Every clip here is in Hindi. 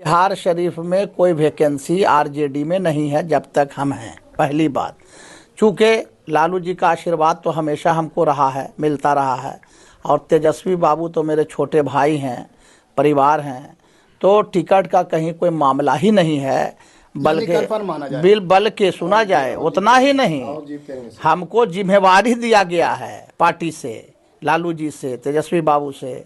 बिहार शरीफ में कोई वैकेंसी आरजेडी में नहीं है जब तक हम हैं। पहली बात, चूँकि लालू जी का आशीर्वाद तो हमेशा हमको रहा है, मिलता रहा है, और तेजस्वी बाबू तो मेरे छोटे भाई हैं, परिवार हैं, तो टिकट का कहीं कोई मामला ही नहीं है। बल्कि सुना जाए उतना ही नहीं, हमको जिम्मेवारी दिया गया है पार्टी से, लालू जी से, तेजस्वी बाबू से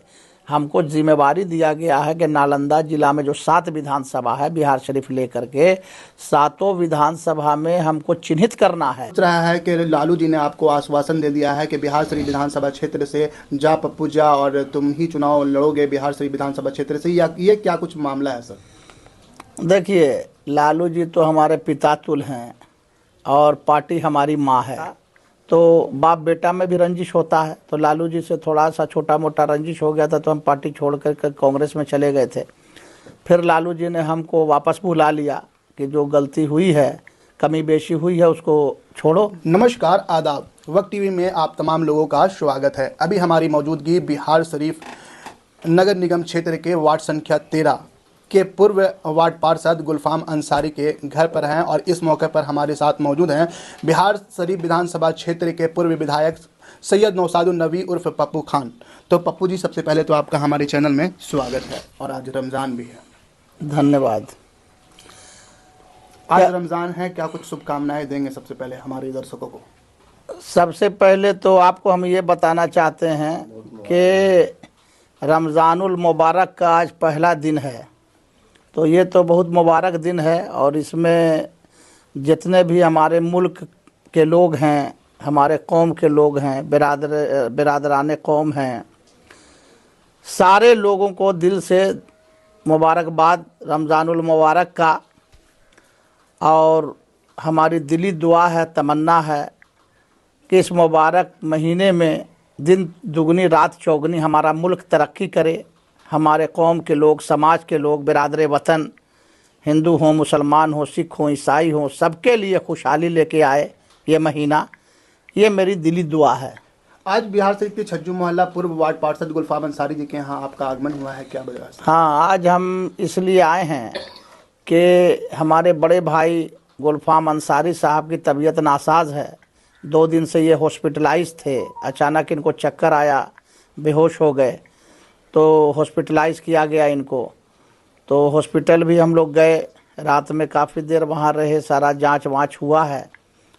हमको जिम्मेवारी दिया गया है कि नालंदा जिला में जो 7 विधानसभा है बिहार शरीफ लेकर के 7 विधानसभा में हमको चिन्हित करना है। रहा है कि लालू जी ने आपको आश्वासन दे दिया है कि बिहार शरीफ विधानसभा क्षेत्र से जा पप्पू जा और तुम ही चुनाव लड़ोगे बिहार शरीफ विधानसभा क्षेत्र से, या ये क्या कुछ मामला है सर? देखिए, लालू जी तो हमारे पिता तुल हैं और पार्टी हमारी माँ है, तो बाप बेटा में भी रंजिश होता है। तो लालू जी से थोड़ा सा छोटा मोटा रंजिश हो गया था तो हम पार्टी छोड़ कर कांग्रेस में चले गए थे। फिर लालू जी ने हमको वापस बुला लिया कि जो गलती हुई है, कमी बेशी हुई है, उसको छोड़ो। नमस्कार, आदाब। वक्त टीवी में आप तमाम लोगों का स्वागत है। अभी हमारी मौजूदगी बिहार शरीफ नगर निगम क्षेत्र के वार्ड संख्या 13 के पूर्व वार्ड पार्षद गुलफाम अंसारी के घर पर हैं और इस मौके पर हमारे साथ मौजूद हैं बिहार शरीफ विधानसभा क्षेत्र के पूर्व विधायक सैयद नौशादुन नबी उर्फ पप्पू खान। तो पप्पू जी, सबसे पहले तो आपका हमारे चैनल में स्वागत है और आज रमज़ान भी है। धन्यवाद। आज रमज़ान है, क्या कुछ शुभकामनाएं देंगे सबसे पहले हमारे दर्शकों को? सबसे पहले तो आपको हम ये बताना चाहते हैं कि रमज़ानुल मुबारक का आज पहला दिन है, तो ये तो बहुत मुबारक दिन है और इसमें जितने भी हमारे मुल्क के लोग हैं, हमारे कौम के लोग हैं, बिरादराने कौम हैं, सारे लोगों को दिल से मुबारकबाद रमज़ानुल मुबारक का। और हमारी दिली दुआ है, तमन्ना है कि इस मुबारक महीने में दिन दुगनी रात चौगनी हमारा मुल्क तरक्की करे, हमारे कौम के लोग, समाज के लोग, बिरादर वतन, हिंदू हों, मुसलमान हों, सिख हों, ईसाई हों, सबके लिए खुशहाली लेके आए ये महीना। ये मेरी दिली दुआ है। आज बिहार शरीफ के छज्जू मोहल्ला पूर्व वार्ड पार्षद गुलफाम अंसारी जी के यहाँ आपका आगमन हुआ है, क्या वजह से? हाँ, आज हम इसलिए आए हैं कि हमारे बड़े भाई गुलफाम अंसारी साहब की तबीयत नासाज है। 2 दिन से ये हॉस्पिटलाइज थे, अचानक इनको चक्कर आया, बेहोश हो गए, तो हॉस्पिटलाइज किया गया इनको। तो हॉस्पिटल भी हम लोग गए, रात में काफ़ी देर वहाँ रहे, सारा जांच वाँच हुआ है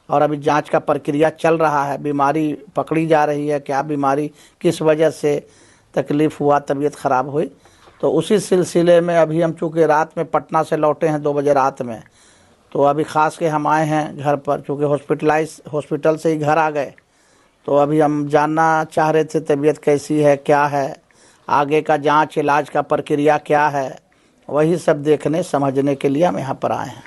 और अभी जांच का प्रक्रिया चल रहा है। बीमारी पकड़ी जा रही है, क्या बीमारी, किस वजह से तकलीफ़ हुआ, तबीयत ख़राब हुई, तो उसी सिलसिले में अभी हम चूँकि रात में पटना से लौटे हैं 2 बजे रात में, तो अभी ख़ास के हम आए हैं घर पर, चूँकि हॉस्पिटल से ही घर आ गए। तो अभी हम जानना चाह रहे थे तबीयत कैसी है, क्या है, आगे का जांच इलाज का प्रक्रिया क्या है, वही सब देखने समझने के लिए हम यहाँ पर आए हैं।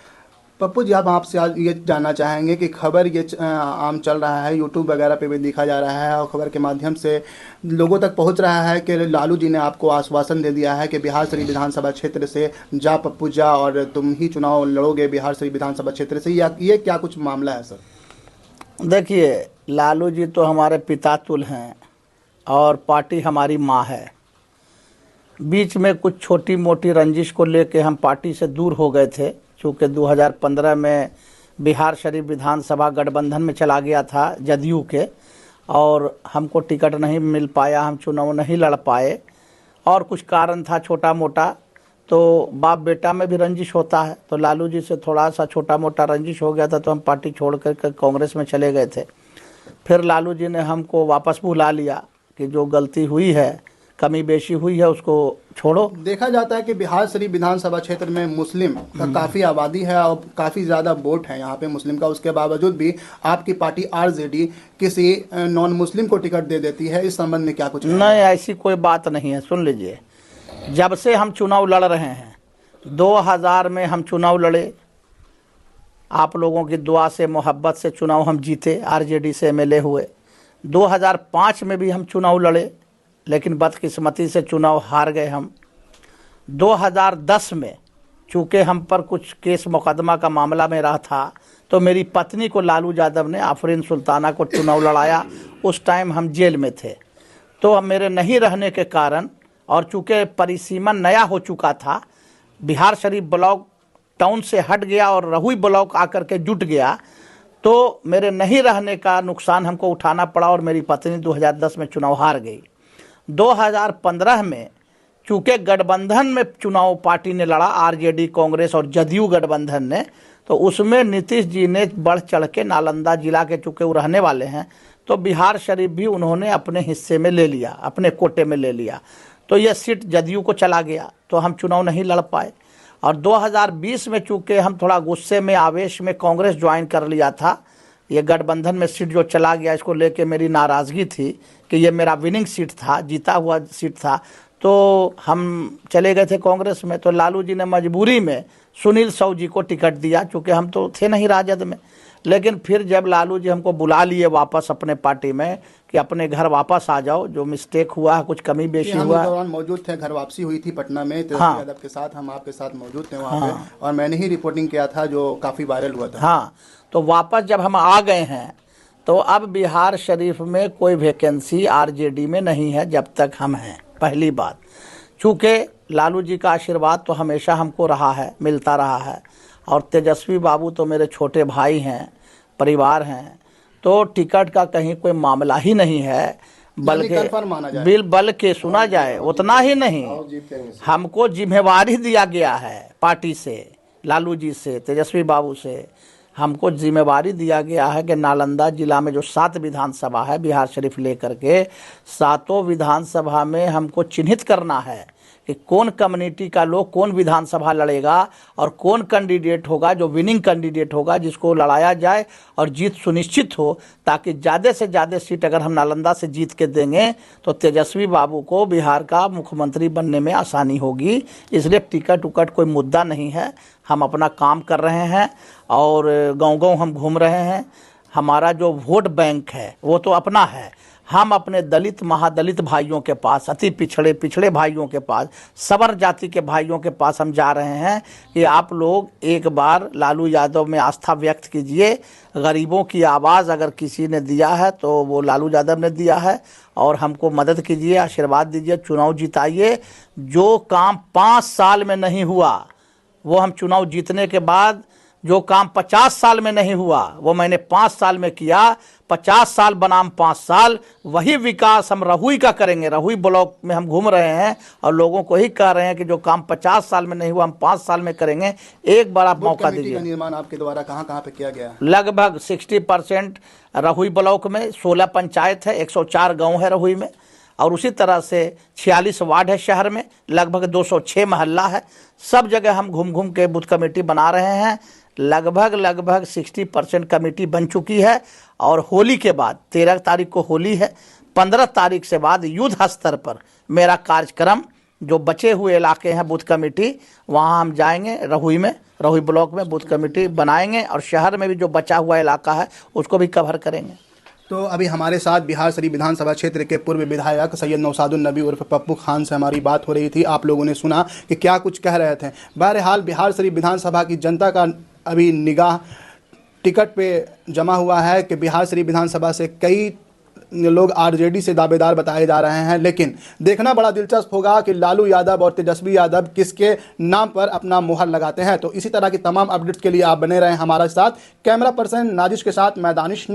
पप्पू जी, आप आपसे आज ये जानना चाहेंगे कि खबर ये आम चल रहा है, यूट्यूब वगैरह पे भी दिखा जा रहा है और खबर के माध्यम से लोगों तक पहुंच रहा है कि लालू जी ने आपको आश्वासन दे दिया है कि बिहार शरीफ विधानसभा क्षेत्र से जा पप्पू जा और तुम ही चुनाव लड़ोगे बिहार शरीफ विधानसभा क्षेत्र से, या ये क्या कुछ मामला है सर? देखिए, लालू जी तो हमारे पिता तुल हैं और पार्टी हमारी माँ है। बीच में कुछ छोटी मोटी रंजिश को लेके हम पार्टी से दूर हो गए थे, चूँकि 2015 में बिहार शरीफ विधानसभा गठबंधन में चला गया था जदयू के, और हमको टिकट नहीं मिल पाया, हम चुनाव नहीं लड़ पाए और कुछ कारण था छोटा मोटा, तो बाप बेटा में भी रंजिश होता है। तो लालू जी से थोड़ा सा छोटा मोटा रंजिश हो गया था तो हम पार्टी छोड़ कर कांग्रेस में चले गए थे। फिर लालू जी ने हमको वापस बुला लिया कि जो गलती हुई है, कमी बेशी हुई है, उसको छोड़ो। देखा जाता है कि बिहार शरीफ विधानसभा क्षेत्र में मुस्लिम का काफ़ी आबादी है और काफ़ी ज़्यादा वोट है यहाँ पे मुस्लिम का, उसके बावजूद भी आपकी पार्टी आरजेडी किसी नॉन मुस्लिम को टिकट दे देती है। इस संबंध में क्या कुछ? नहीं, ऐसी कोई बात नहीं है। सुन लीजिए, जब से हम चुनाव लड़ रहे हैं, 2000 में हम चुनाव लड़े, आप लोगों की दुआ से, मोहब्बत से चुनाव हम जीते, आरजेडी से एमएलए हुए। 2005 में भी हम चुनाव लड़े, लेकिन बदकिस्मती से चुनाव हार गए हम। 2010 में चूँकि हम पर कुछ केस मुकदमा का मामला में रहा था, तो मेरी पत्नी को लालू यादव ने, आफरीन सुल्ताना को चुनाव लड़ाया। उस टाइम हम जेल में थे, तो अब मेरे नहीं रहने के कारण और चूँकि परिसीमन नया हो चुका था, बिहार शरीफ ब्लॉक टाउन से हट गया और रहुई ब्लॉक आकर के जुट गया, तो मेरे नहीं रहने का नुकसान हमको उठाना पड़ा और मेरी पत्नी 2010 में चुनाव हार गई। 2015 में चूँकि गठबंधन में चुनाव पार्टी ने लड़ा, आरजेडी, कांग्रेस और जदयू गठबंधन ने, तो उसमें नीतीश जी ने बढ़ चढ़ के नालंदा जिला के चूँकि वो रहने वाले हैं, तो बिहार शरीफ भी उन्होंने अपने हिस्से में ले लिया, अपने कोटे में ले लिया। तो यह सीट जदयू को चला गया, तो हम चुनाव नहीं लड़ पाए। और 2020 में चूँकि हम थोड़ा गुस्से में, आवेश में कांग्रेस ज्वाइन कर लिया था, ये गठबंधन में सीट जो चला गया, इसको लेके मेरी नाराज़गी थी कि ये मेरा विनिंग सीट था, जीता हुआ सीट था, तो हम चले गए थे कांग्रेस में। तो लालू जी ने मजबूरी में सुनील साहू जी को टिकट दिया, चूँकि हम तो थे नहीं राजद में। लेकिन फिर जब लालू जी हमको बुला लिए वापस अपने पार्टी में कि अपने घर वापस आ जाओ, जो मिस्टेक हुआ है, कुछ कमी बेशी हम हुआ उस दौरान मौजूद थे, घर वापसी हुई थी पटना में तेजस्वी हाँ। यादव के साथ, हम आपके साथ मौजूद थे वहाँ पे, और मैंने ही रिपोर्टिंग किया था जो काफ़ी वायरल हुआ था। हाँ, तो वापस जब हम आ गए हैं, तो अब बिहार शरीफ में कोई वैकेंसी आरजेडी में नहीं है जब तक हम हैं, पहली बात। चूँकि लालू जी का आशीर्वाद तो हमेशा हमको रहा है, मिलता रहा है, और तेजस्वी बाबू तो मेरे छोटे भाई हैं, परिवार हैं, तो टिकट का कहीं कोई मामला ही नहीं है। बल्कि सुना जाए उतना ही नहीं, हमको जिम्मेवारी दिया गया है पार्टी से, लालू जी से, तेजस्वी बाबू से हमको जिम्मेवारी दिया गया है कि नालंदा जिला में जो 7 विधानसभा है बिहार शरीफ लेकर के, 7 विधानसभा में हमको चिन्हित करना है कि कौन कम्युनिटी का लोग कौन विधानसभा लड़ेगा और कौन कैंडिडेट होगा जो विनिंग कैंडिडेट होगा, जिसको लड़ाया जाए और जीत सुनिश्चित हो, ताकि ज़्यादा से ज़्यादा सीट अगर हम नालंदा से जीत के देंगे तो तेजस्वी बाबू को बिहार का मुख्यमंत्री बनने में आसानी होगी। इसलिए टिकट उकट कोई मुद्दा नहीं है, हम अपना काम कर रहे हैं और गांव-गांव हम घूम रहे हैं। हमारा जो वोट बैंक है वो तो अपना है, हम अपने दलित महादलित भाइयों के पास, अति पिछड़े भाइयों के पास, सबर जाति के भाइयों के पास हम जा रहे हैं कि आप लोग एक बार लालू यादव में आस्था व्यक्त कीजिए। गरीबों की आवाज़ अगर किसी ने दिया है तो वो लालू यादव ने दिया है, और हमको मदद कीजिए, आशीर्वाद दीजिए, चुनाव जिताइए। जो काम 5 साल में नहीं हुआ वो हम चुनाव जीतने के बाद, जो काम 50 साल में नहीं हुआ वो मैंने 5 साल में किया। 50 साल बनाम 5 साल, वही विकास हम रहुई का करेंगे। रहुई ब्लॉक में हम घूम रहे हैं और लोगों को ही कह रहे हैं कि जो काम 50 साल में नहीं हुआ हम 5 साल में करेंगे। एक बार आप मौका दीजिए। निर्माण आपके द्वारा कहाँ पे किया गया? लगभग 60% रहुई ब्लॉक में, 16 पंचायत है, 104 गाँव है रहुई में, और उसी तरह से 46 वार्ड है शहर में, लगभग 206 मोहल्ला है। सब जगह हम घूम घूम के बूथ कमेटी बना रहे हैं। लगभग 60% कमेटी बन चुकी है, और होली के बाद 13 तारीख को होली है, 15 तारीख से बाद युद्ध स्तर पर मेरा कार्यक्रम, जो बचे हुए इलाके हैं बूथ कमेटी, वहाँ हम जाएंगे रहुई में, रहुई ब्लॉक में बूथ कमेटी बनाएंगे, और शहर में भी जो बचा हुआ इलाका है उसको भी कवर करेंगे। तो अभी हमारे साथ बिहार शरीफ विधानसभा क्षेत्र के पूर्व विधायक सैयद नौशादुल नबी उर्फ पप्पू खान से हमारी बात हो रही थी। आप लोगों ने सुना कि क्या कुछ कह रहे थे। बहरहाल बिहार शरीफ विधानसभा की जनता का अभी निगाह टिकट पे जमा हुआ है कि बिहार शरीफ विधानसभा से कई लोग आरजेडी से दावेदार बताए जा रहे हैं, लेकिन देखना बड़ा दिलचस्प होगा कि लालू यादव और तेजस्वी यादव किसके नाम पर अपना मुहर लगाते हैं। तो इसी तरह की तमाम अपडेट्स के लिए आप बने रहें हमारे साथ। कैमरा पर्सन नाजिश के साथ मैं दानिश।